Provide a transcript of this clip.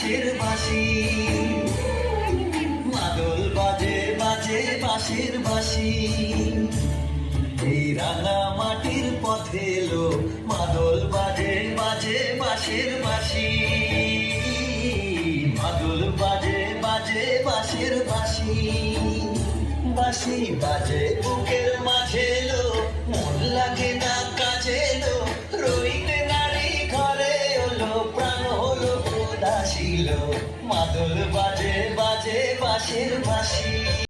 বাঁশের বাঁশি, মাদল বাজে বাজে বাঁশের বাঁশি। এই রাঙা মাটির পথে এলো মাদল বাজে বাজে বাঁশের বাঁশি, মাদল বাজে বাজে বাঁশের বাঁশি। বাঁশি বাজে বুকের মাঝে এলো, মন লাগে না কাজে এলো, রইতে নারী ঘরে হলো, প্রাণ হলো উদাসীল। মাদল বাজে বাজে বাঁশের বাঁশি।